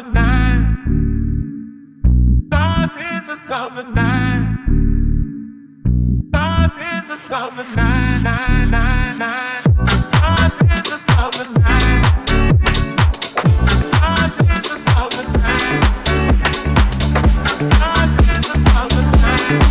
summer night. Stars in the summer night. Stars in the summer night, night, night, night. Stars in the summer night. Stars in the summer night. Stars in the summer night.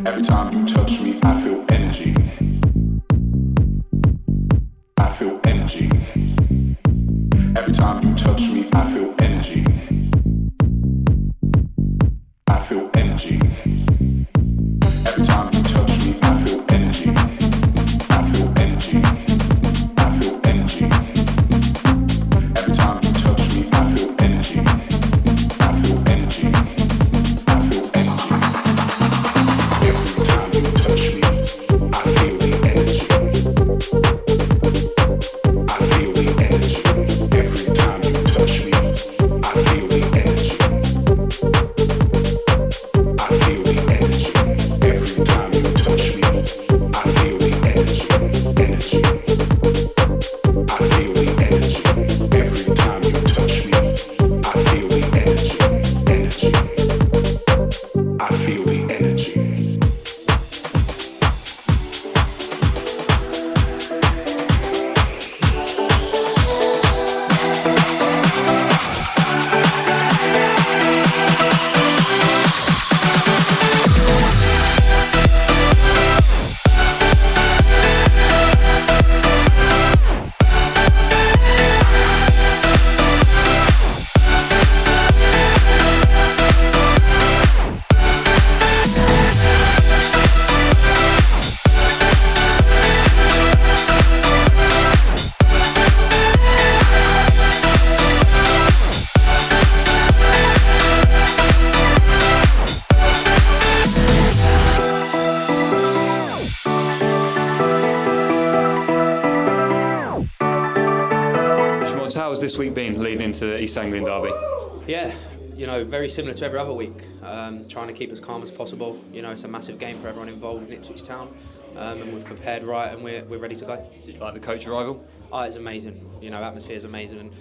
Every time you touch me, this week been leading into the East Anglian derby? Yeah, very similar to every other week. Trying to keep as calm as possible. It's a massive game for everyone involved in Ipswich Town, and we've prepared right, and we're ready to go. Did you like the coach arrival? Oh, it's amazing. Atmosphere is amazing,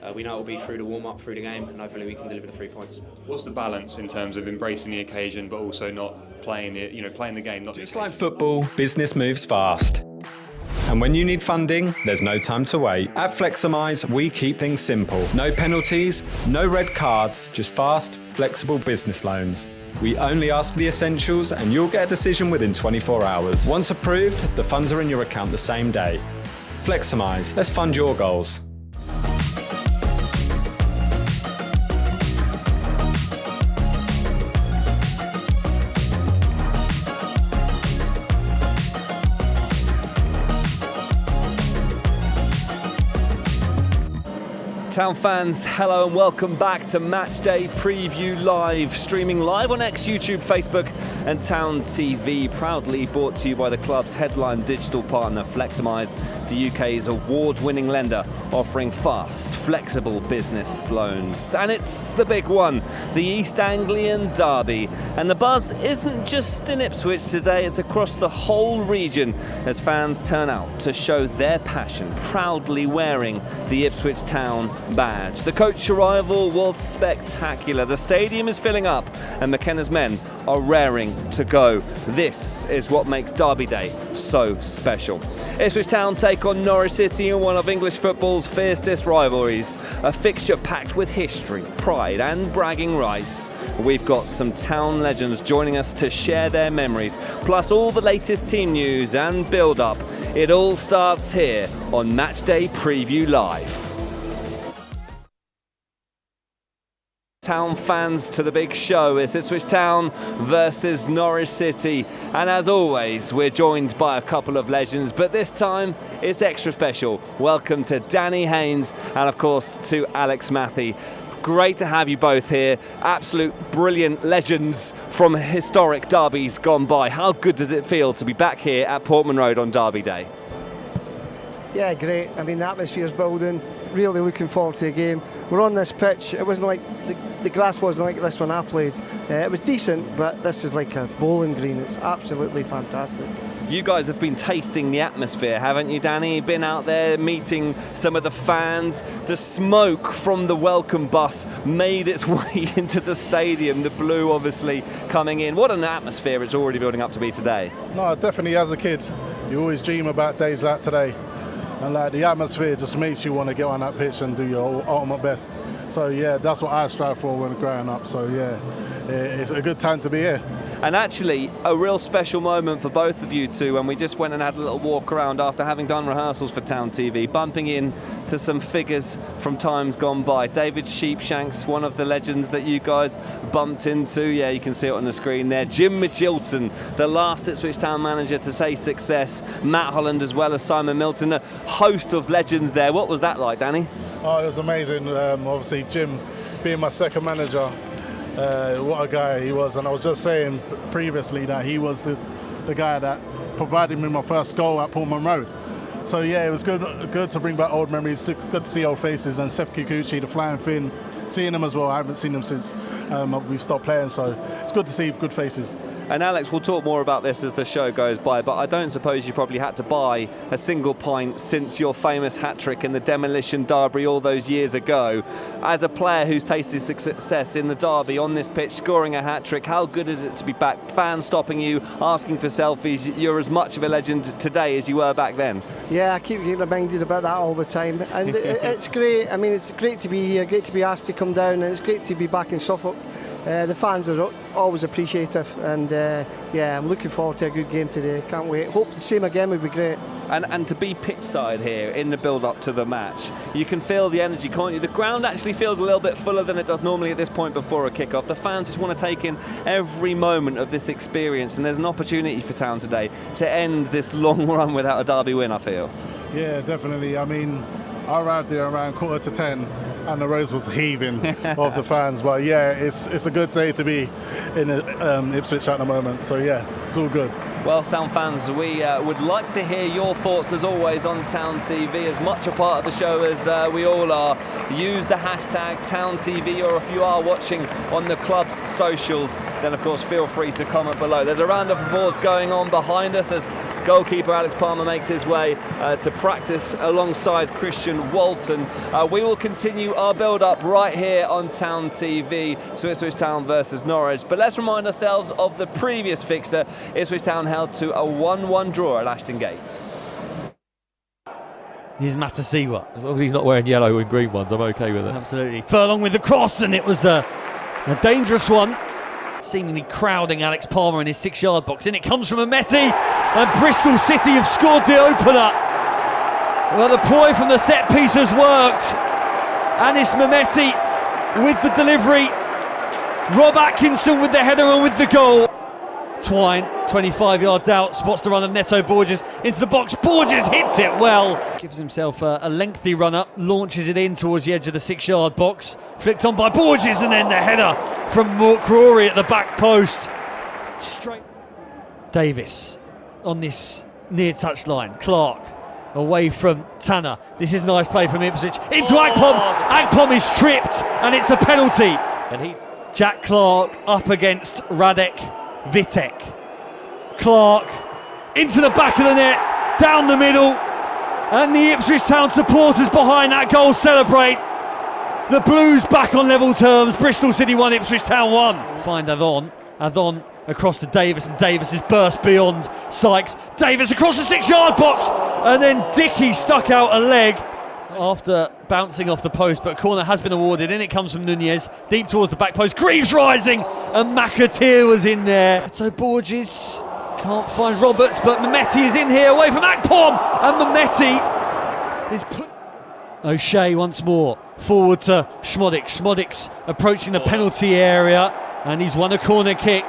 and we know it'll be through the warm-up, through the game, and hopefully we can deliver the 3 points. What's the balance in terms of embracing the occasion, but also not playing it? Playing the game, not just like football. Business moves fast. And when you need funding, there's no time to wait. At Fleximize, we keep things simple. No penalties, no red cards, just fast, flexible business loans. We only ask for the essentials and you'll get a decision within 24 hours. Once approved, the funds are in your account the same day. Fleximize, let's fund your goals. Town fans, hello and welcome back to Matchday Preview Live, streaming live on X, YouTube, Facebook and Town TV, proudly brought to you by the club's headline digital partner Fleximize, the UK's award-winning lender offering fast, flexible business loans. And it's the big one, the East Anglian Derby. And the buzz isn't just in Ipswich today, it's across the whole region as fans turn out to show their passion, proudly wearing the Ipswich Town badge. The coach arrival was spectacular. The stadium is filling up and McKenna's men are raring to go. This is what makes Derby Day so special. Ipswich Town take on Norwich City in one of English football's fiercest rivalries. A fixture packed with history, pride and bragging rights. We've got some Town legends joining us to share their memories, plus all the latest team news and build-up. It all starts here on Matchday Preview Live. Town fans to the big show. It's Ipswich Town versus Norwich City, and as always we're joined by a couple of legends, but this time it's extra special. Welcome to Danny Haynes and of course to Alex Matthew. Great to have you both here. Absolute brilliant legends from historic derbies gone by. How good does it feel to be back here at Portman Road on Derby Day? Yeah, great. I mean, the atmosphere's building. Really looking forward to the game. We're on this pitch. It wasn't like the grass wasn't like this when I played. It was decent, but this is like a bowling green. It's absolutely fantastic. You guys have been tasting the atmosphere, haven't you, Danny? Been out there meeting some of the fans. The smoke from the welcome bus made its way into the stadium. The blue obviously coming in. What an atmosphere it's already building up to be today. No, definitely as a kid, you always dream about days like today. And like the atmosphere just makes you want to get on that pitch and do your ultimate best. So yeah, that's what I strive for when growing up. So yeah, it's a good time to be here. And actually, a real special moment for both of you two when we just went and had a little walk around after having done rehearsals for Town TV, bumping in to some figures from times gone by. David Sheepshanks, one of the legends that you guys bumped into. Yeah, you can see it on the screen there. Jim Magilton, the last Ipswich Town manager to say success. Matt Holland as well as Simon Milton, a host of legends there. What was that like, Danny? Oh, it was amazing. Obviously, Jim being my second manager, what a guy he was. And I was just saying previously that he was the guy that provided me my first goal at Portman Road. So yeah, it was good to bring back old memories. Good to see old faces. And Seth Kikuchi, the Flying Finn, seeing him as well. I haven't seen him since we've stopped playing, so it's good to see good faces. And Alex, we'll talk more about this as the show goes by, but I don't suppose you probably had to buy a single pint since your famous hat-trick in the Demolition Derby all those years ago. As a player who's tasted success in the derby on this pitch, scoring a hat-trick, how good is it to be back? Fans stopping you, asking for selfies. You're as much of a legend today as you were back then. Yeah, I keep getting reminded about that all the time. And it's great. I mean, it's great to be here, great to be asked to come down, and it's great to be back in Suffolk. The fans are always appreciative, and yeah, I'm looking forward to a good game today. Can't wait. Hope the same again would be great. And to be pitch side here in the build-up to the match, you can feel the energy, can't you? The ground actually feels a little bit fuller than it does normally at this point before a kick-off. The fans just want to take in every moment of this experience, and there's an opportunity for Town today to end this long run without a derby win, I feel. Yeah, definitely. I mean, I arrived there around 9:45 and the roads was heaving of the fans, but yeah, it's a good day to be in Ipswich at the moment, so yeah, it's all good. Well, Town fans, we would like to hear your thoughts as always on Town TV. As much a part of the show as we all are, use the hashtag Town TV, or if you are watching on the club's socials, then of course feel free to comment below. There's a round of applause going on behind us as goalkeeper Alex Palmer makes his way to practice alongside Christian Walton. We will continue our build-up right here on Town TV to Ipswich Town versus Norwich. But let's remind ourselves of the previous fixture. Ipswich Town held to a 1-1 draw at Ashton Gate. Here's Matasiwa. As long as he's not wearing yellow and green ones, I'm okay with it. Absolutely. Furlong with the cross, and it was a dangerous one. Seemingly crowding Alex Palmer in his 6-yard box. In it comes from Ameti, and Bristol City have scored the opener. Well, the ploy from the set piece has worked. Anis Mehmeti with the delivery. Rob Atkinson with the header and with the goal. Twine, 25 yards out, spots the run of Neto Borges into the box. Borges hits it well. Gives himself a lengthy run up, launches it in towards the edge of the 6-yard box. Flicked on by Borges, and then the header from Mark Rory at the back post. Straight. Davis on this near touchline. Clark away from Tanner. This is nice play from Ipswich into Akpom. Akpom is tripped, and it's a penalty. And he's Jack Clark up against Radek Vitek. Clark into the back of the net, down the middle, and the Ipswich Town supporters behind that goal celebrate. The Blues back on level terms. Bristol City 1, Ipswich Town 1. Find Adon across to Davis, and Davis is burst beyond Sykes. Davis across the 6-yard box, and then Dickey stuck out a leg after bouncing off the post, but a corner has been awarded. In it comes from Nunez, deep towards the back post. Greaves rising, and McAteer was in there. So Borges can't find Roberts, but Mehmeti is in here away from Akpom, and Mehmeti is put. O'Shea once more forward to Schmodix. Schmodix approaching the penalty area, and he's won a corner kick.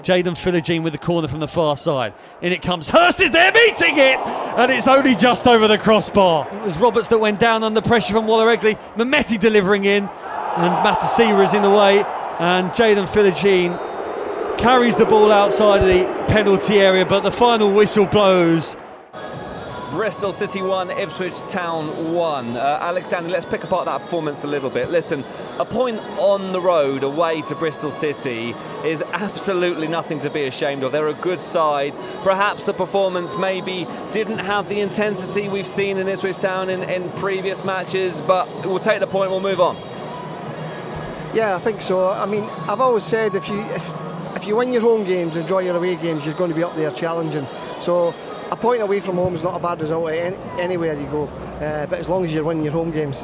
Jaden Philogene with the corner from the far side. In it comes. Hurst is there meeting it, and it's only just over the crossbar. It was Roberts that went down under pressure from Waller Egley. Mehmeti delivering in, and Matasiwa is in the way, and Jaden Philogene carries the ball outside of the penalty area, but the final whistle blows. Bristol City 1, Ipswich Town 1. Alex, Danny, let's pick apart that performance a little bit. Listen, a point on the road away to Bristol City is absolutely nothing to be ashamed of. They're a good side. Perhaps the performance maybe didn't have the intensity we've seen in Ipswich Town in previous matches, but we'll take the point, we'll move on. Yeah, I think so. I mean, I've always said if you win your home games and draw your away games, you're going to be up there challenging. So a point away from home is not a bad result anywhere you go, but as long as you're winning your home games,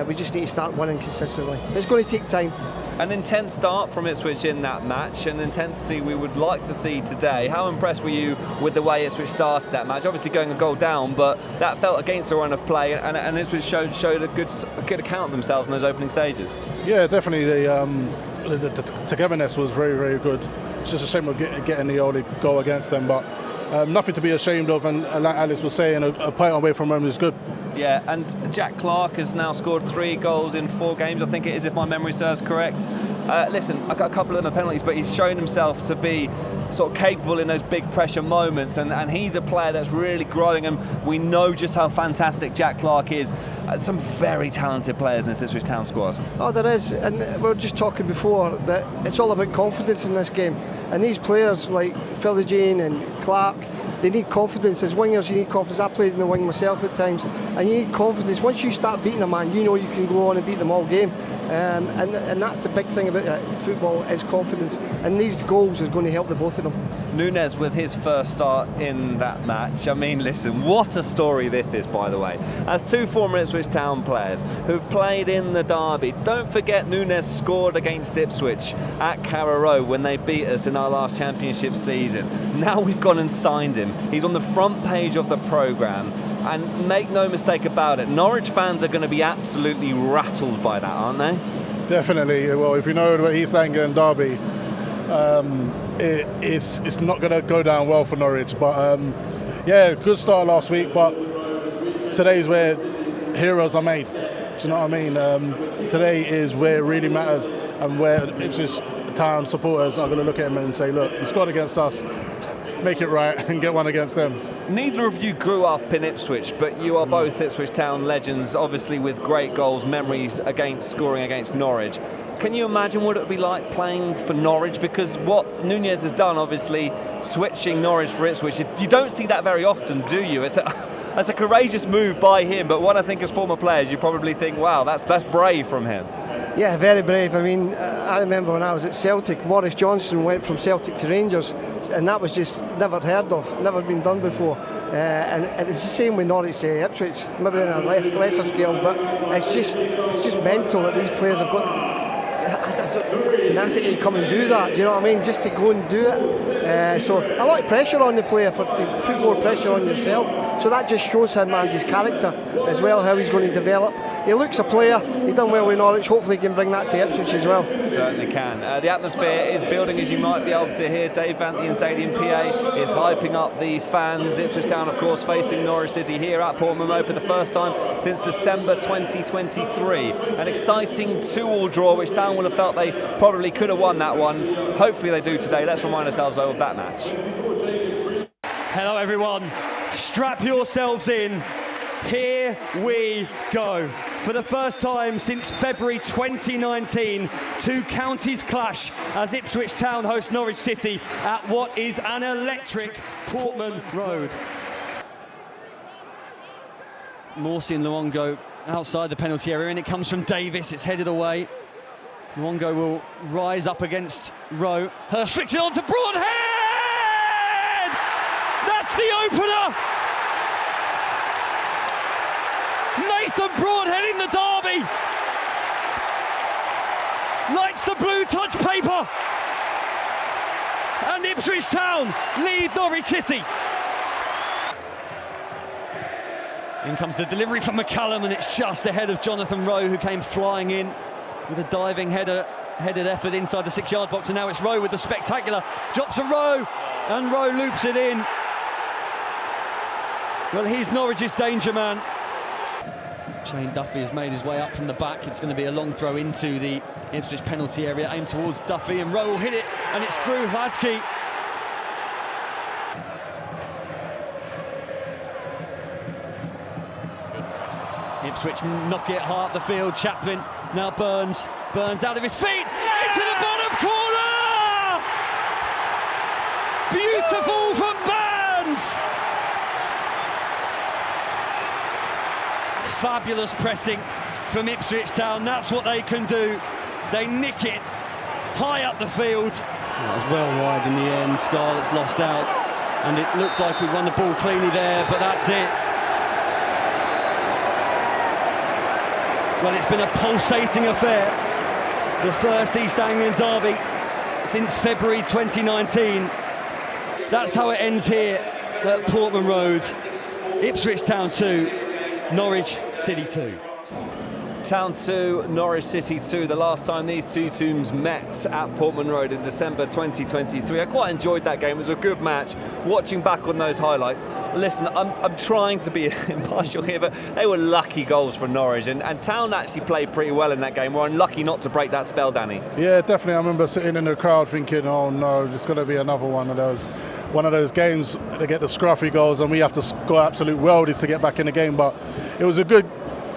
we just need to start winning consistently. It's going to take time. An intense start from Ipswich in that match, an intensity we would like to see today. How impressed were you with the way Ipswich started that match? Obviously going a goal down, but that felt against the run of play, and Ipswich showed a good account of themselves in those opening stages. Yeah, definitely. The togetherness was very, very good. It's just a shame of getting the only goal against them, but nothing to be ashamed of, and like Alice was saying, a point away from home is good. Yeah, and Jack Clark has now scored 3 goals in 4 games, I think it is, if my memory serves correct. Listen, a couple of them are penalties, but he's shown himself to be sort of capable in those big pressure moments, and he's a player that's really growing, and we know just how fantastic Jack Clark is. Some very talented players in this Ipswich Town squad. Oh, there is, and we were just talking before that it's all about confidence in this game, and these players like Philogene and Clark, they need confidence. As wingers, you need confidence. I played in the wing myself at times, and you need confidence. Once you start beating a man, you know you can go on and beat them all game, and that's the big thing about football is confidence, and these goals are going to help the both of them. Nunez with his first start in that match. I mean, listen, what a story this is, by the way. As 2 former Ipswich Town players who've played in the derby, don't forget Nunez scored against Ipswich at Carrow Road when they beat us in our last championship season. Now we've gone and signed him. He's on the front page of the programme, and make no mistake about it, Norwich fans are going to be absolutely rattled by that, aren't they? Definitely. Well, if you know what East Anglia and Derby, it's not going to go down well for Norwich. But yeah, good start last week, but today's where heroes are made. Do you know what I mean? Today is where it really matters, and where Ipswich Town supporters are going to look at him and say, look, you scored against us, make it right and get one against them. Neither of you grew up in Ipswich, but you are both Ipswich Town legends, obviously with great goals, memories scoring against Norwich. Can you imagine what it would be like playing for Norwich? Because what Nunez has done, obviously, switching Norwich for Ipswich, you don't see that very often, do you? It's a courageous move by him, but one I think as former players, you probably think, wow, that's brave from him. Yeah, very brave. I mean, I remember when I was at Celtic, Maurice Johnson went from Celtic to Rangers, and that was just never heard of, never been done before. And it's the same with Norwich, Ipswich, maybe on a lesser scale, but it's just mental that these players have got tenacity to come and do that. You know what I mean? Just to go and do it. So a lot of pressure on the player to put more pressure on yourself. So that just shows him and his character as well, how he's going to develop. He looks a player. He's done well with Norwich. Hopefully he can bring that to Ipswich as well. Certainly can. The atmosphere is building, as you might be able to hear. Dave Vanthian Stadium PA is hyping up the fans. Ipswich Town, of course, facing Norwich City here at Portman Road for the first time since December 2023. An exciting 2-2 draw, which Town will have felt they probably could have won that one. Hopefully they do today. Let's remind ourselves of that match. Hello everyone, strap yourselves in. Here we go. For the first time since February 2019, two counties clash as Ipswich Town host Norwich City at what is an electric Portman Road. Morsey and Luongo outside the penalty area, and it comes from Davis. It's headed away. Luongo will rise up against Rowe. Hurst flicks it on to Broadhead! That's the opener! Nathan Broadhead in the derby! Lights the blue touch paper! And Ipswich Town lead Norwich City. In comes the delivery from McCallum, and it's just ahead of Jonathan Rowe, who came flying in with a diving headed effort inside the 6-yard box, and now it's Rowe with the spectacular drops to Rowe, and Rowe loops it in. Well, he's Norwich's danger man. Shane Duffy has made his way up from the back. It's going to be a long throw into the Ipswich penalty area, aimed towards Duffy, and Rowe will hit it, and it's through Hladky. Ipswich knock it high up the field. Chaplin, now Burns out of his feet, into the bottom corner! Beautiful from Burns! Fabulous pressing from Ipswich Town, that's what they can do. They nick it high up the field. That was well wide in the end. Scarlett's lost out, and it looked like we won the ball cleanly there, but that's it. Well, it's been a pulsating affair. The first East Anglian derby since February 2019. That's how it ends here at Portman Road. Ipswich Town 2, Norwich City 2. Town 2, Norwich City 2, the last time these two teams met at Portman Road in December 2023. I quite enjoyed that game. It was a good match. Watching back on those highlights, listen, I'm trying to be impartial here, but they were lucky goals for Norwich, and Town actually played pretty well in that game. We're unlucky not to break that spell, Danny. Yeah, definitely. I remember sitting in the crowd thinking, oh no, there's going to be another one of those games. They get the scruffy goals and we have to score absolute worldies to get back in the game, but it was a good,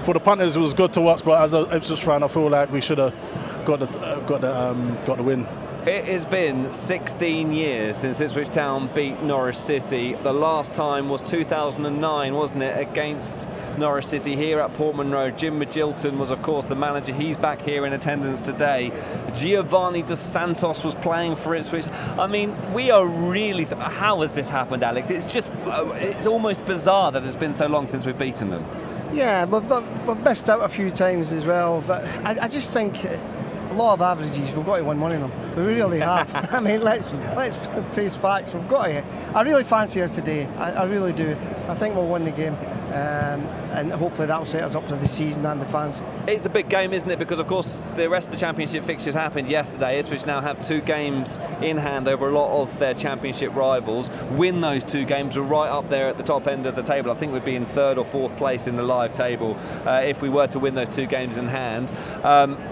for the punters, it was good to watch, but as an Ipswich fan, I feel like we should have got the win. It has been 16 years since Ipswich Town beat Norwich City. The last time was 2009, wasn't it, against Norwich City here at Portman Road. Jim Magilton was, of course, the manager. He's back here in attendance today. Giovanni Dos Santos was playing for Ipswich. I mean, we are really... how has this happened, Alex? It's just... it's almost bizarre that it's been so long since we've beaten them. Yeah, we've missed out a few times as well, but I just think law of averages, we've got to win one of them. We really have. I mean, let's face facts. We've got to. I really fancy us today. I really do. I think we'll win the game, and hopefully that'll set us up for the season and the fans. It's a big game, isn't it? Because of course the rest of the championship fixtures happened yesterday. Ipswich now have 2 games in hand over a lot of their championship rivals. Win those 2 games, we're right up there at the top end of the table. I think we'd be in 3rd or 4th place in the live table if we were to win those 2 games in hand.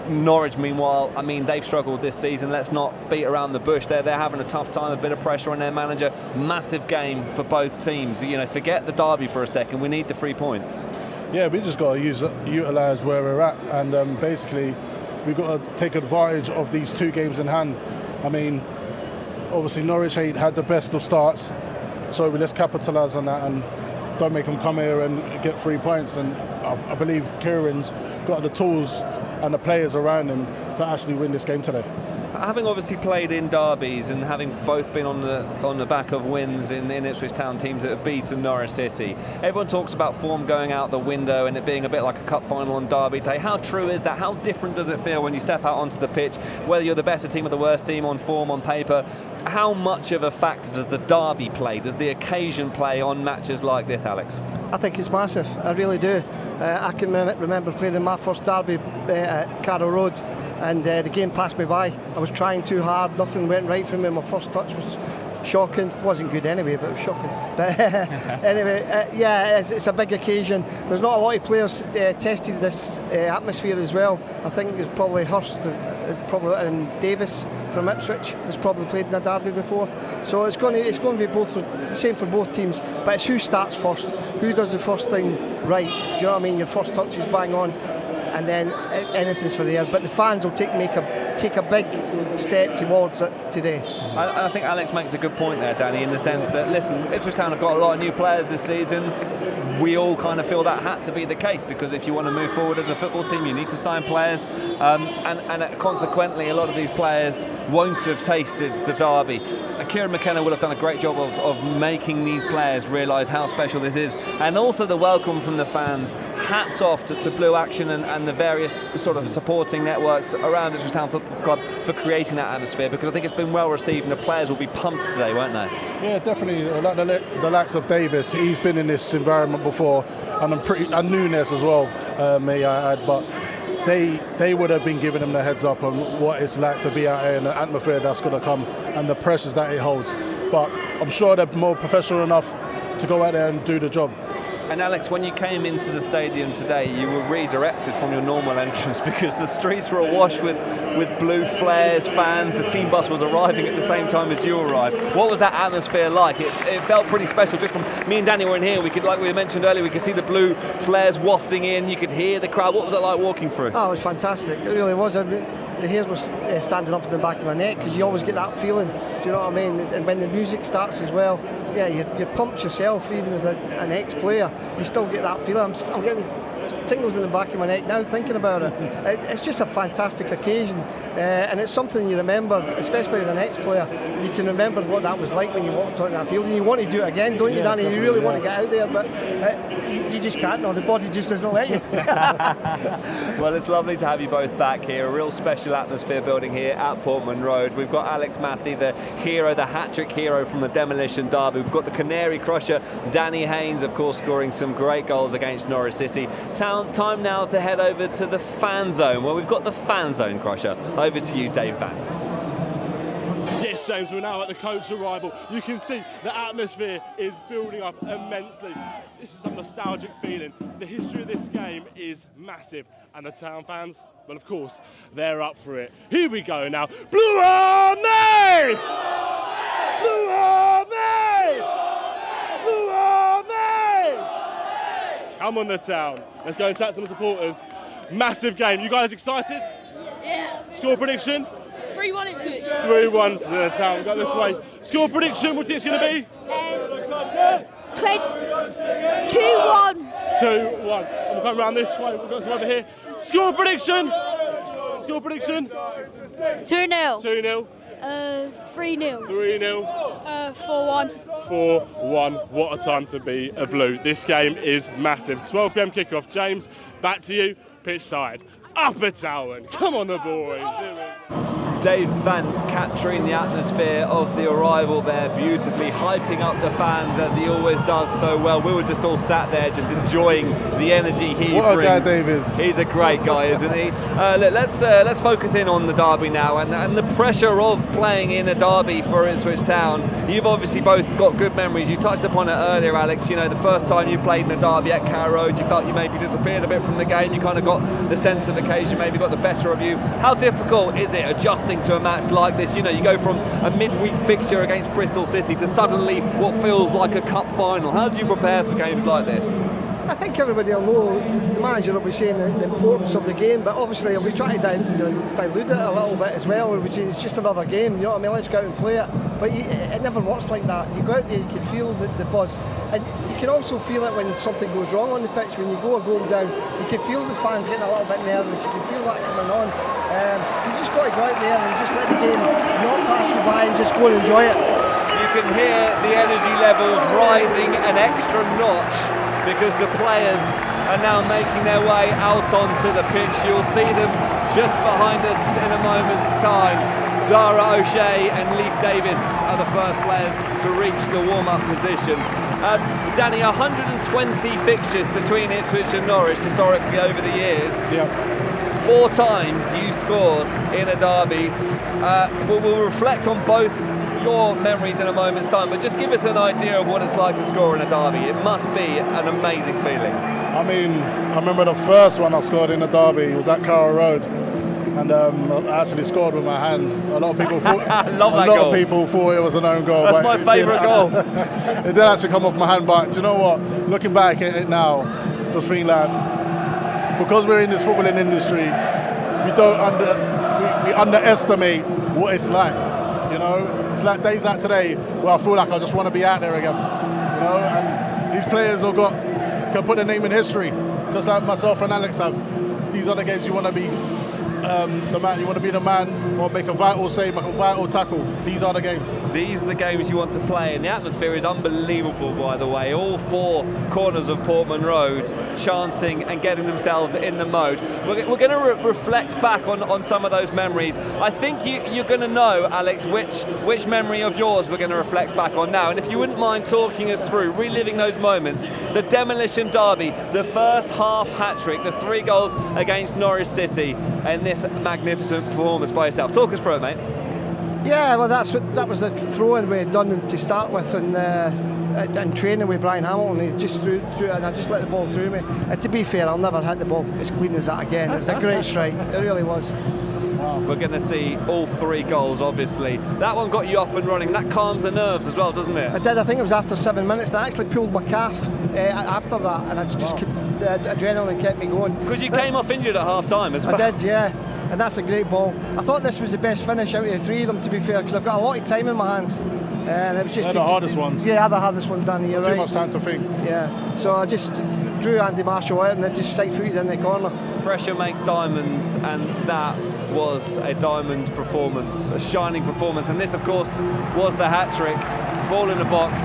Norwich, meanwhile, well, I mean, they've struggled this season. Let's not beat around the bush. They're having a tough time, a bit of pressure on their manager. Massive game for both teams. You know, forget the derby for a second. We need the 3 points. Yeah, we just got to utilise where we're at, and basically we've got to take advantage of these 2 games in hand. I mean, obviously Norwich ain't had the best of starts, so let's capitalise on that and don't make them come here and get 3 points. And I believe Kieran's got the tools and the players around him to actually win this game today. Having obviously played in derbies and having both been on the back of wins in Ipswich Town teams that have beaten Norwich City, everyone talks about form going out the window and it being a bit like a cup final on derby day. How true is that? How different does it feel when you step out onto the pitch, whether you're the better team or the worst team on form, on paper? How much of a factor does the derby play, does the occasion play on matches like this, Alex? I think it's massive, I really do. I can remember playing in my first derby at Carrow Road, and the game passed me by. I was trying too hard, nothing went right for me. My first touch was shocking. It wasn't good anyway, but it was shocking. But anyway, yeah, it's a big occasion. There's not a lot of players tested this atmosphere as well. I think it's probably Hurst, and Davis from Ipswich has probably played in a derby before. So it's going to be the same for both teams. But it's who starts first, who does the first thing right. Do you know what I mean? Your first touch is bang on, and then anything's for the air. But the fans will take a big step towards it today. I think Alex makes a good point there, Danny, in the sense that, listen, Ipswich Town have got a lot of new players this season. We all kind of feel that had to be the case, because if you want to move forward as a football team, you need to sign players, and consequently a lot of these players won't have tasted the derby. Kieran McKenna will have done a great job of making these players realise how special this is, and also the welcome from the fans. Hats off to Blue Action and the various sort of supporting networks around Ipswich Town Football Club for creating that atmosphere, because I think it's been well received and the players will be pumped today, won't they? Yeah, definitely. Like the likes of Davis, he's been in this environment before, and Nunes as well, may I add, but they would have been giving him the heads up on what it's like to be out here and the atmosphere that's going to come and the pressures that it holds. But I'm sure they're more professional enough to go out there and do the job. And Alex, when you came into the stadium today, you were redirected from your normal entrance because the streets were awash with blue flares, fans. The team bus was arriving at the same time as you arrived. What was that atmosphere like? It felt pretty special. Just from me and Danny were in here, we could, like we mentioned earlier, we could see the blue flares wafting in. You could hear the crowd. What was it like walking through? Oh, it was fantastic. It really was. I mean, the hairs were standing up in the back of my neck, because you always get that feeling. Do you know what I mean? And when the music starts as well, yeah, you pumped yourself. Even as an ex-player, you still get that feeling. I'm getting tingles in the back of my neck now thinking about it. It's just a fantastic occasion, and it's something you remember, especially as an ex-player. You can remember what that was like when you walked on that field, and you want to do it again, don't you, Danny? You really want to get out there, but you just can't. No, the body just doesn't let you. Well, it's lovely to have you both back here. A real special atmosphere building here at Portman Road. We've got Alex Matthew, the hero, the hat-trick hero from the demolition derby. We've got the Canary Crusher, Danny Haynes, of course, scoring some great goals against Norwich City. Time now to head over to the fan zone, where we've got the fan zone crusher. Over to you, Dave Vance. Yes, James, we're now at the coach arrival. You can see the atmosphere is building up immensely. This is a nostalgic feeling. The history of this game is massive, and the town fans, well, of course, they're up for it. Here we go now. Blue Army! Blue Army! Blue Army! Come on, the town. Let's go and chat to some supporters. Massive game. You guys excited? Yeah. Score prediction? 3-1 Ipswich. 3-1 to the town. Go this way. Score prediction, what do you think it's going to be? 2-1. 2-1. I'm going round this way. We've got some over here. Score prediction? Score prediction? 2-0. 2-0. 3-0. 3-0. 4-1. 4-1. What a time to be a Blue. This game is massive. 12 p.m. kickoff. James, back to you. Pitch side. Upper Town. Come on, the boys. Dave Van capturing the atmosphere of the arrival there beautifully, hyping up the fans as he always does so well. We were just all sat there just enjoying the energy he brings. What a guy Dave is. He's a great guy, isn't he? Look, let's focus in on the derby now and the pressure of playing in a derby for Ipswich Town. You've obviously both got good memories. You touched upon it earlier, Alex. You know, the first time you played in the derby at Carrow Road, you felt you maybe disappeared a bit from the game. You kind of got the sense of occasion maybe got the better of you. How difficult is it adjusting to a match like this? You know, you go from a midweek fixture against Bristol City to suddenly what feels like a cup final. How do you prepare for games like this? I think everybody will know, the manager will be saying the importance of the game, but obviously he'll be trying to dilute it a little bit as well. He'll be saying it's just another game, you know what I mean, let's go out and play it. But it never works like that. You go out there, you can feel the buzz, and you can also feel it when something goes wrong on the pitch. When you go a goal down, you can feel the fans getting a little bit nervous, you can feel that coming on. You just got to go out there and just let the game not pass you by and just go and enjoy it. You can hear the energy levels rising an extra notch because the players are now making their way out onto the pitch. You'll see them just behind us in a moment's time. Dara O'Shea and Leif Davis are the first players to reach the warm-up position. Danny, 120 fixtures between Ipswich and Norwich historically over the years. Yep. 4 times you scored in a derby. We'll reflect on both your memories in a moment's time, but just give us an idea of what it's like to score in a derby. It must be an amazing feeling. I mean, I remember the first one I scored in a derby. It was at Carrow Road, and I actually scored with my hand. A lot of people thought, of people thought it was an own goal. That's my favourite goal. It did actually come off my hand, but do you know what? Looking back at it now, just think like, because we're in this footballing industry, we underestimate what it's like. You know, it's like days like today where I feel like I just want to be out there again. You know, and these players can put their name in history, just like myself and Alex have. These are the games you want to be the man. You want to be the man, or make a vital save, make a vital tackle. These are the games. These are the games you want to play, and the atmosphere is unbelievable, by the way. All 4 corners of Portman Road chanting and getting themselves in the mode. We're going to reflect back on some of those memories. I think you're going to know, Alex, which memory of yours we're going to reflect back on now. And if you wouldn't mind talking us through, reliving those moments, the Demolition Derby, the first half hat-trick, the 3 goals against Norwich City, and this magnificent performance by yourself. Talk us through it, mate. Yeah, well, that was the throw-in we had done to start with, and training with Brian Hamilton. He just threw it, and I just let the ball through me. And to be fair, I'll never hit the ball as clean as that again. It was a great strike. It really was. Wow. We're going to see all 3 goals, obviously. That one got you up and running. That calms the nerves as well, doesn't it? I did. I think it was after 7 minutes. And I actually pulled my calf after that, and I just the adrenaline kept me going. Because you came off injured at half-time as well. I did, yeah. And that's a great ball. I thought this was the best finish out of the 3 of them, to be fair, because I've got a lot of time in my hands. And it was just the hardest ones. Yeah, the hardest one, Danny. You're right. Too much time to think. Yeah. So I just drew Andy Marshall out and then just side-footed in the corner. Pressure makes diamonds, and that was a diamond performance, a shining performance. And this, of course, was the hat-trick. Ball in the box.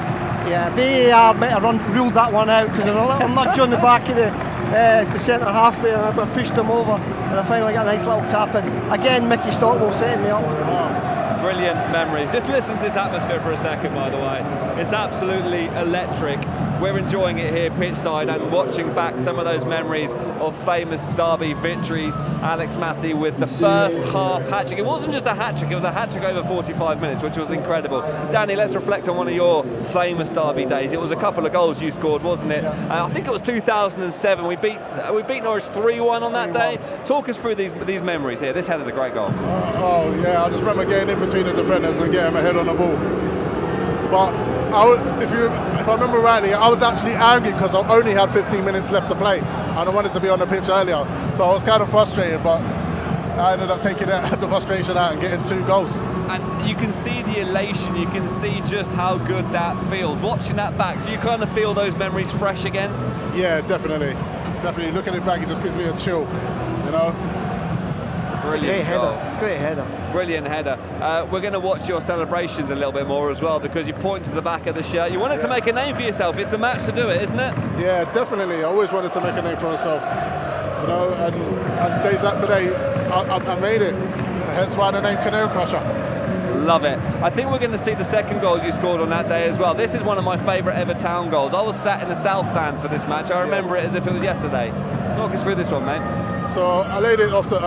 Yeah, VAR might have ruled that one out because there was a little nudge on the back of the centre half there, and I pushed him over, and I finally got a nice little tap in. Again, Mickey Stockwell setting me up. Brilliant memories. Just listen to this atmosphere for a second, by the way. It's absolutely electric. We're enjoying it here pitchside and watching back some of those memories of famous derby victories. Alex Matthew with the first half hat-trick. It wasn't just a hat-trick, it was a hat-trick over 45 minutes, which was incredible. Danny, let's reflect on one of your famous derby days. It was a couple of goals you scored, wasn't it? I think it was 2007. We beat Norwich 3-1 on that day. Talk us through these memories here. This header's a great goal. Oh yeah, I just remember getting in between the defenders and getting my head on the ball. But if I remember rightly, I was actually angry because I only had 15 minutes left to play and I wanted to be on the pitch earlier. So I was kind of frustrated, but I ended up taking the frustration out and getting 2 goals. And you can see the elation, you can see just how good that feels. Watching that back, do you kind of feel those memories fresh again? Yeah, definitely. Definitely. Looking at it back, it just gives me a chill, you know? Brilliant goal. Great header. Brilliant header. We're going to watch your celebrations a little bit more as well, because you point to the back of the shirt. You wanted to make a name for yourself. It's the match to do it, isn't it? Yeah, definitely. I always wanted to make a name for myself. You know, and days like today, I made it. Hence why the name Canary Crusher. Love it. I think we're going to see the second goal you scored on that day as well. This is one of my favourite ever Town goals. I was sat in the South Stand for this match. I remember it as if it was yesterday. Talk us through this one, mate. So I laid it off to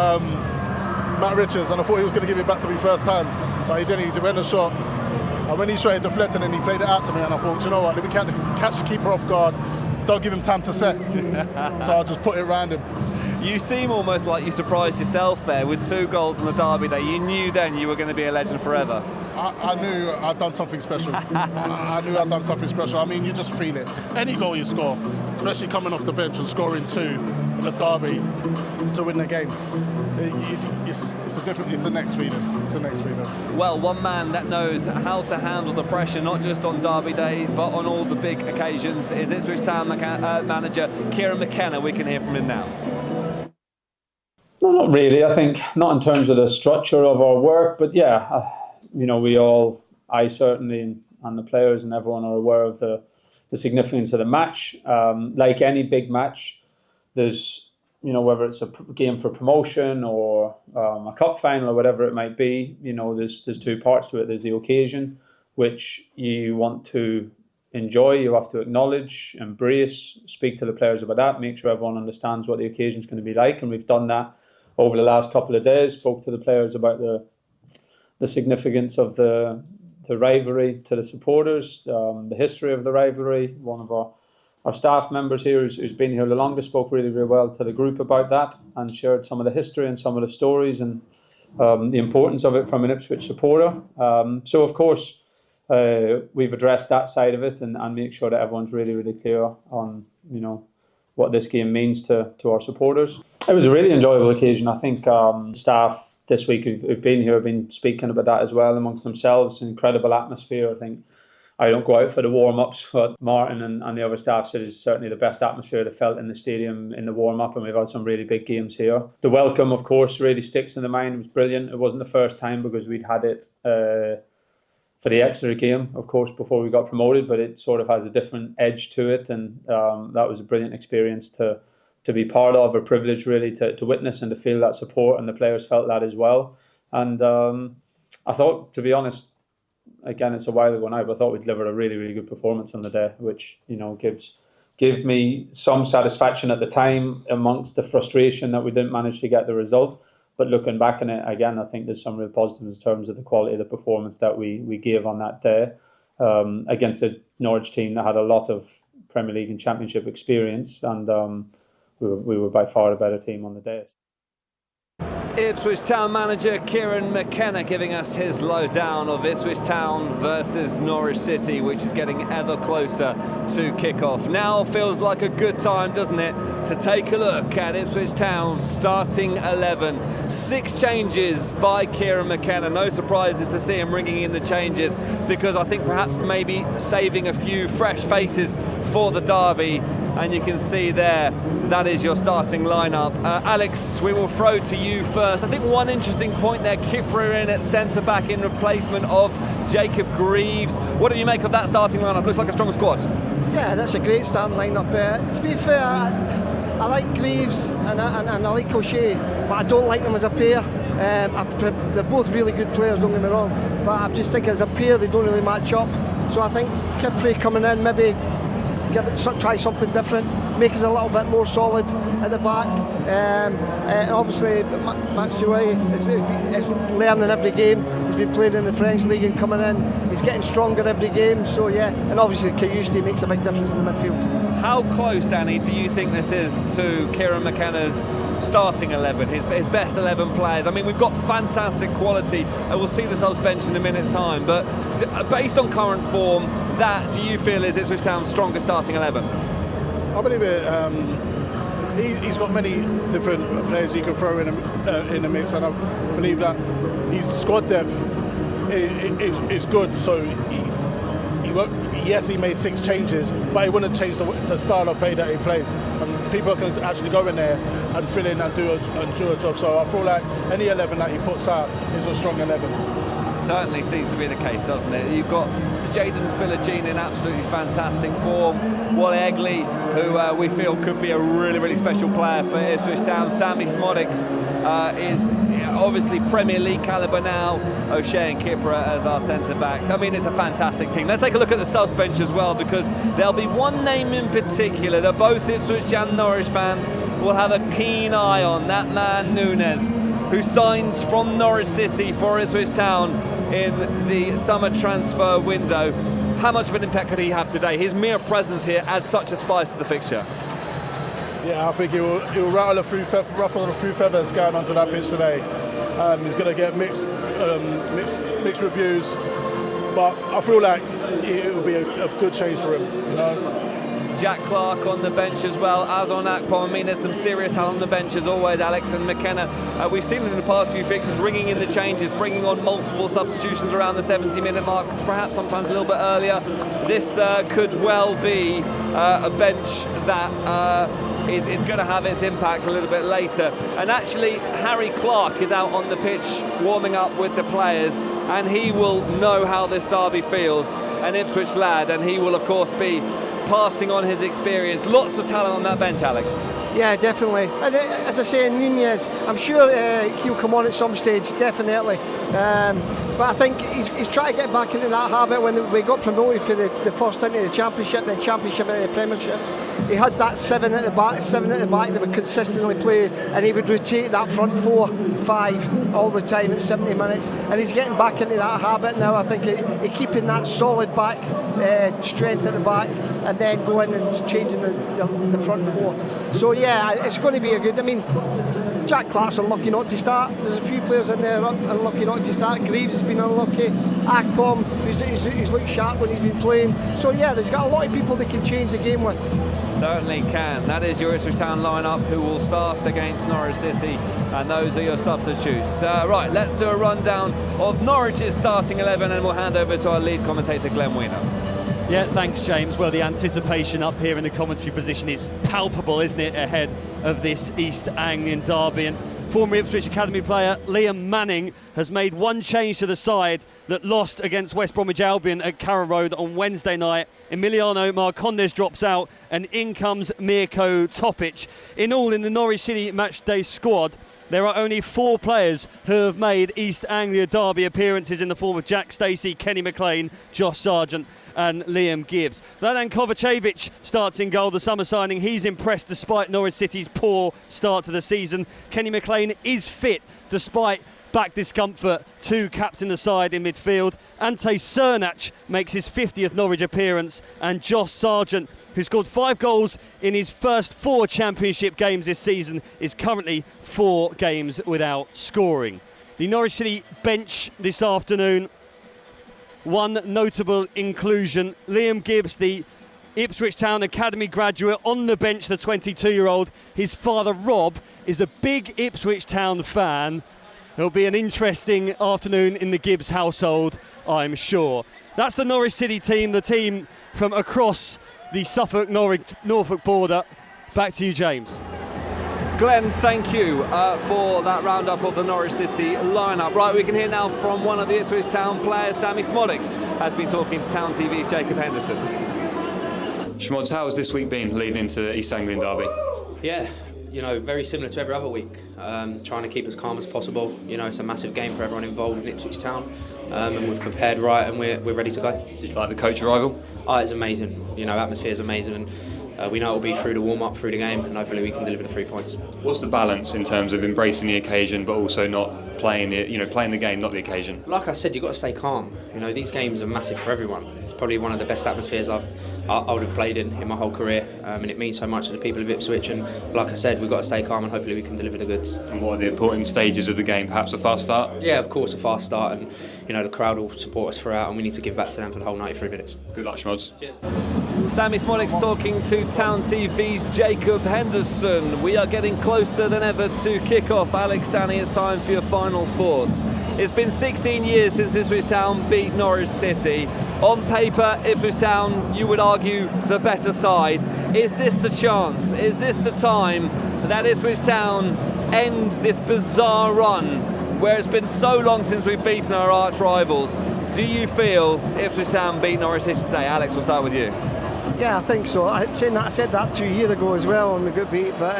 Matt Richards, and I thought he was going to give it back to me first time, but he didn't. He went a shot, and when he shot, it deflected, and he played it out to me, and I thought, you know what, let me catch the keeper off guard, don't give him time to set. So I just put it around him. You seem almost like you surprised yourself there with 2 goals on the derby day. You knew then you were going to be a legend forever. I knew I'd done something special. I knew I'd done something special. I mean, you just feel it. Any goal you score, especially coming off the bench and scoring 2 in the derby to win the game, it's the next feeling. It's the next feeling. Well, one man that knows how to handle the pressure, not just on derby day, but on all the big occasions, is Ipswich Town manager Kieran McKenna. We can hear from him now. No, not really. I think not in terms of the structure of our work, but yeah, you know, I certainly, and the players and everyone are aware of the significance of the match. Like any big match, there's, you know, whether it's a game for promotion or a cup final or whatever it might be, you know, there's 2 parts to it. There's the occasion, which you want to enjoy, you have to acknowledge, embrace, speak to the players about that, make sure everyone understands what the occasion is going to be like, and we've done that over the last couple of days. Spoke to the players about the significance of the rivalry to the supporters, the history of the rivalry. One of our staff members here who's been here the longest spoke really, really well to the group about that and shared some of the history and some of the stories and the importance of it from an Ipswich supporter. So of course we've addressed that side of it and make sure that everyone's really, really clear on, you know, what this game means to our supporters. It was a really enjoyable occasion. I think staff this week who've been here have been speaking about that as well amongst themselves. Incredible atmosphere. I think I don't go out for the warm-ups, but Martin and the other staff said it's certainly the best atmosphere they felt in the stadium in the warm-up, and we've had some really big games here. The welcome, of course, really sticks in the mind. It was brilliant. It wasn't the first time because we'd had it for the Exeter game, of course, before we got promoted, but it sort of has a different edge to it, and that was a brilliant experience to be part of, a privilege really to witness and to feel that support, and the players felt that as well. And I thought, to be honest, again, it's a while ago now, but I thought we delivered a really, really good performance on the day, which, you know, gave me some satisfaction at the time amongst the frustration that we didn't manage to get the result. But looking back on it, again, I think there's some real positives in terms of the quality of the performance that we gave on that day against a Norwich team that had a lot of Premier League and Championship experience, and we were by far the better team on the day. Ipswich Town manager Kieran McKenna giving us his lowdown of Ipswich Town versus Norwich City, which is getting ever closer to kick-off. Now feels like a good time, doesn't it, to take a look at Ipswich Town's starting 11. 6 changes by Kieran McKenna. No surprises to see him bringing in the changes, because I think perhaps maybe saving a few fresh faces for the derby. And you can see there, that is your starting lineup. Alex, we will throw to you first. I think one interesting point there, Kipper in at centre-back in replacement of Jacob Greaves. What do you make of that starting lineup? Looks like a strong squad. Yeah, that's a great starting lineup. To be fair, I like Greaves and I like O'Shea, but I don't like them as a pair. They're both really good players, don't get me wrong, but I just think as a pair they don't really match up. So I think Kipper coming in, maybe try something different, make us a little bit more solid at the back. And obviously MATCHDAY is learning every game. He's been playing in the French league and coming in, he's getting stronger every game. So yeah, and obviously Kayusti makes a big difference in the midfield. How close, Danny, do you think this is to Kieran McKenna's starting 11, his best 11 players? I mean, we've got fantastic quality, and we'll see the subs bench in a minute's time, but based on current form, that, do you feel, is Ipswich Town's strongest starting 11? I believe it. He's got many different players he can throw in the mix, and I believe that his squad depth is good. So yes, he made 6 changes, but he wouldn't change the style of play that he plays. And people can actually go in there and fill in and do a job. So I feel like any 11 that he puts out is a strong 11. Certainly seems to be the case, doesn't it? You've got Jaden Philogene in absolutely fantastic form. Wally Egley, who we feel could be a really, really special player for Ipswich Town. Sammy Smodics is obviously Premier League calibre now. O'Shea and Kipra as our centre-backs. I mean, it's a fantastic team. Let's take a look at the subs bench as well, because there'll be one name in particular that both Ipswich and Norwich fans will have a keen eye on. That man, Nunes, who signs from Norwich City for Ipswich Town in the summer transfer window. How much of an impact could he have today? His mere presence here adds such a spice to the fixture. Yeah, I think he'll ruffle a few feathers going onto that pitch today. He's going to get mixed reviews, but I feel like it will be a good change for him, you know. Jack Clark on the bench as well, Azon Akpom. I mean, there's some serious talent on the bench as always. Alex and McKenna, we've seen them in the past few fixtures ringing in the changes, bringing on multiple substitutions around the 70-minute mark, perhaps sometimes a little bit earlier. This could well be a bench that is going to have its impact a little bit later. And actually, Harry Clark is out on the pitch warming up with the players, and he will know how this derby feels, an Ipswich lad, and he will of course be passing on his experience. Lots of talent on that bench, Alex. Yeah, definitely. And as I say, Nunez, I'm sure he'll come on at some stage, definitely. But I think he's trying to get back into that habit. When we got promoted for the first into the Championship, then Championship into the Premiership, he had that seven at the back that would consistently play, and he would rotate that front 4-5 all the time at 70 minutes. And he's getting back into that habit now. I think he keeping that solid back strength at the back, and then going and changing the front 4. So yeah, it's going to be a good. I mean, Jack Clark's unlucky not to start. There's a few players in there unlucky not to start. Greaves has been unlucky. Akpom, he's looked sharp when he's been playing. So yeah, there's got a lot of people that can change the game with. Certainly can. That is your Ipswich Town lineup, who will start against Norwich City, and those are your substitutes. Right, let's do a rundown of Norwich's starting 11, and we'll hand over to our lead commentator, Glenn Weiner. Yeah, thanks, James. Well, the anticipation up here in the commentary position is palpable, isn't it, ahead of this East Anglian derby. And former Ipswich Academy player Liam Manning has made one change to the side that lost against West Bromwich Albion at Carrow Road on Wednesday night. Emiliano Marcondes drops out, and in comes Mirko Topic. In all, in the Norwich City matchday squad, there are only 4 players who have made East Anglia derby appearances in the form of Jack Stacey, Kenny McLean, Josh Sargent and Liam Gibbs. Vladan Kovacevic starts in goal, the summer signing. He's impressed despite Norwich City's poor start to the season. Kenny McLean is fit despite back discomfort to captain the side in midfield. Ante Cernac makes his 50th Norwich appearance, and Josh Sargent, who scored 5 goals in his first 4 Championship games this season, is currently 4 games without scoring. The Norwich City bench this afternoon, one notable inclusion: Liam Gibbs, the Ipswich Town Academy graduate, on the bench, the 22-year-old. His father, Rob, is a big Ipswich Town fan. It'll be an interesting afternoon in the Gibbs household, I'm sure. That's the Norwich City team, the team from across the Suffolk-Norfolk border. Back to you, James. Glenn, thank you for that roundup of the Norwich City lineup. Right, we can hear now from one of the Ipswich Town players. Sammy Smodics has been talking to Town TV's Jacob Henderson. Schmods, how has this week been leading into the East Anglian derby? Yeah, you know, very similar to every other week. Trying to keep as calm as possible. You know, it's a massive game for everyone involved in Ipswich Town, and we've prepared right, and we're ready to go. Did you like the coach arrival? Oh, it's amazing. You know, atmosphere is amazing, and we know it'll be through the warm-up, through the game, and hopefully we can deliver the 3 points. What's the balance in terms of embracing the occasion, but also not playing it? Playing the game, not the occasion. Like I said, you've got to stay calm. You know, these games are massive for everyone. It's probably one of the best atmospheres I would have played in my whole career, and it means so much to the people of Ipswich. And like I said, we've got to stay calm, and hopefully we can deliver the goods. And what are the important stages of the game? Perhaps a fast start? Yeah, of course, a fast start, and the crowd will support us throughout, and we need to give back to them for the whole 93 minutes. Good luck, Schmods. Cheers. Sammy Smodics talking to Town TV's Jacob Henderson. We are getting closer than ever to kick-off. Alex Stanley, it's time for your final thoughts. It's been 16 years since Ipswich Town beat Norwich City. On paper, Ipswich Town, you would argue, the better side. Is this the chance? Is this the time that Ipswich Town end this bizarre run where it's been so long since we've beaten our arch rivals? Do you feel Ipswich Town beat Norwich City today? Alex, we'll start with you. Yeah, I think so. I said that 2 years ago as well when we got beat, but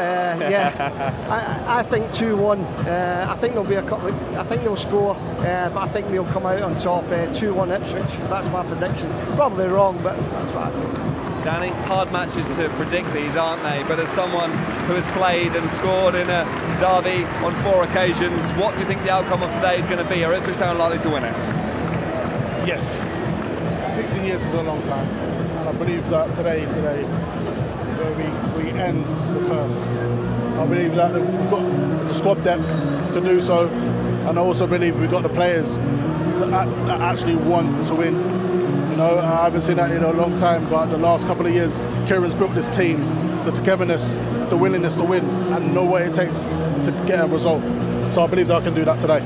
yeah, I think 2-1. I think there'll be a couple. I think they'll score, but I think we'll come out on top. 2-1 Ipswich. That's my prediction. Probably wrong, but that's what I think. Danny, hard matches to predict these, aren't they? But as someone who has played and scored in a derby on 4 occasions, what do you think the outcome of today is going to be? Are Ipswich Town likely to win it? Yes. 16 years is a long time. And I believe that today is the day where we end the curse. I believe that we've got the squad depth to do so. And I also believe we've got the players that actually want to win. You know, I haven't seen that in a long time, but the last couple of years, Kieran's built this team, the togetherness, the willingness to win, and know what it takes to get a result. So I believe that I can do that today.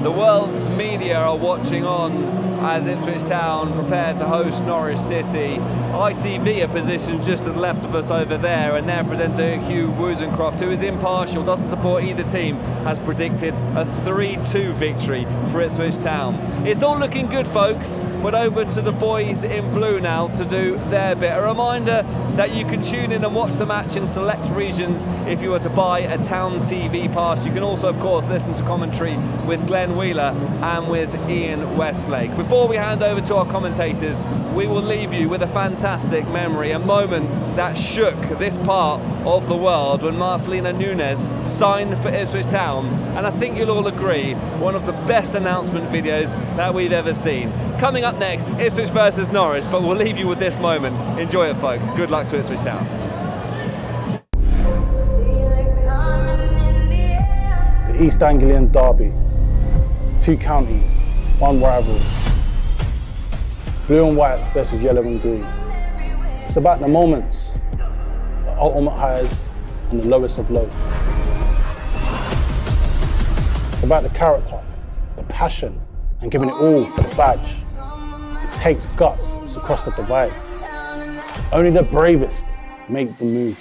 The world's media are watching on as Ipswich Town prepare to host Norwich City. ITV are positioned just to the left of us over there, and their presenter Hugh Wozencroft, who is impartial, doesn't support either team, has predicted a 3-2 victory for Ipswich Town. It's all looking good, folks, but over to the boys in blue now to do their bit. A reminder that you can tune in and watch the match in select regions if you were to buy a Town TV pass. You can also, of course, listen to commentary with Glenn Wheeler and with Ian Westlake. Before we hand over to our commentators, we will leave you with a fantastic memory, a moment that shook this part of the world when Marcelino Nunes signed for Ipswich Town, and I think you'll all agree, one of the best announcement videos that we've ever seen. Coming up next, Ipswich versus Norwich, but we'll leave you with this moment. Enjoy it, folks. Good luck to Ipswich Town. The East Anglian derby. 2 counties, 1 rivalry. Blue and white versus yellow and green. It's about the moments, the ultimate highs and the lowest of lows. It's about the character, the passion, and giving it all for the badge. It takes guts to cross the divide. Only the bravest make the move.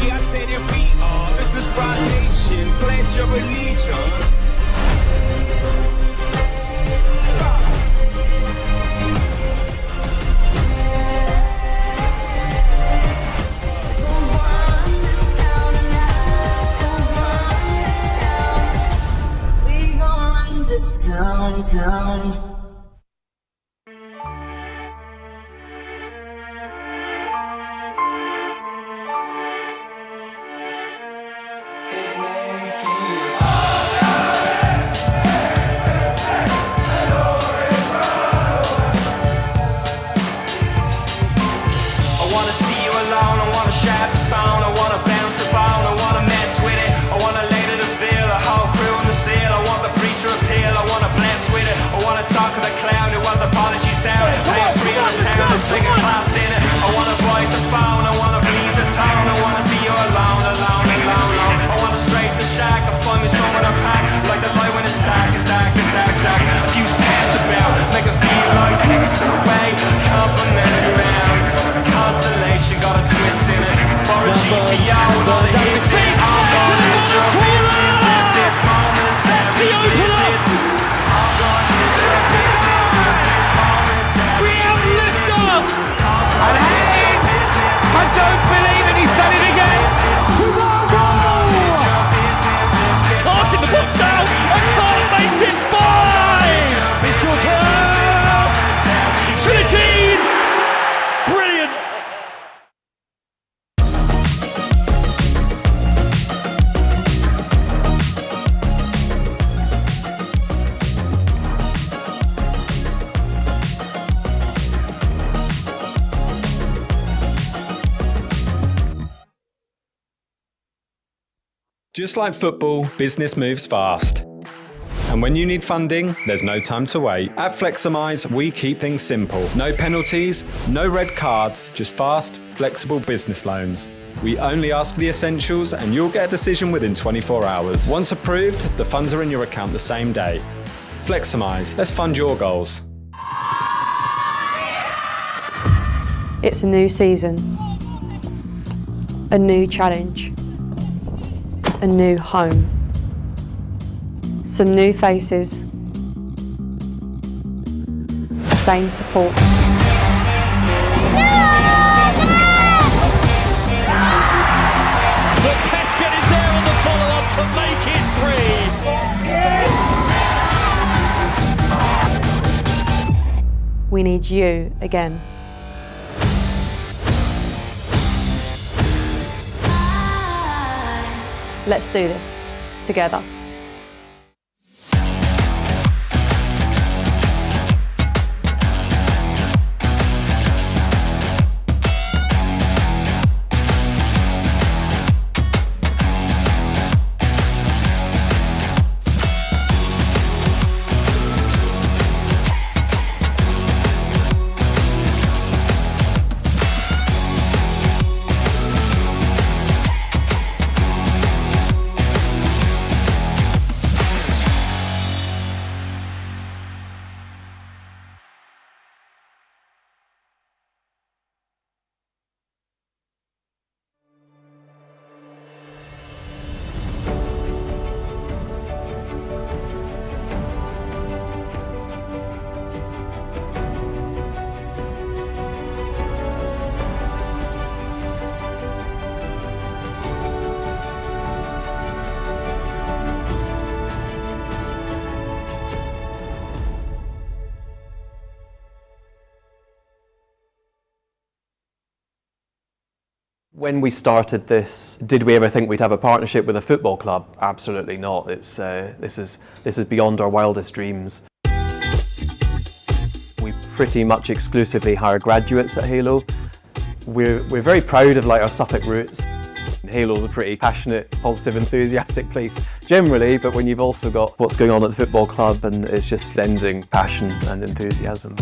Yeah, I said it, we are. This is Rock Nation. Pledge your allegiance. This town. Just like football, business moves fast. And when you need funding, there's no time to wait. At Fleximize, we keep things simple. No penalties, no red cards, just fast, flexible business loans. We only ask for the essentials and you'll get a decision within 24 hours. Once approved, the funds are in your account the same day. Fleximize, let's fund your goals. It's a new season, a new challenge, a new home, some new faces, same support. But Pescott is there on the follow-up to make it 3. We need you again. Let's do this together. When we started this, did we ever think we'd have a partnership with a football club? Absolutely not. This is beyond our wildest dreams. We pretty much exclusively hire graduates at Halo. We're very proud of our Suffolk roots. Halo's a pretty passionate, positive, enthusiastic place generally, but when you've also got what's going on at the football club, and it's just lending passion and enthusiasm.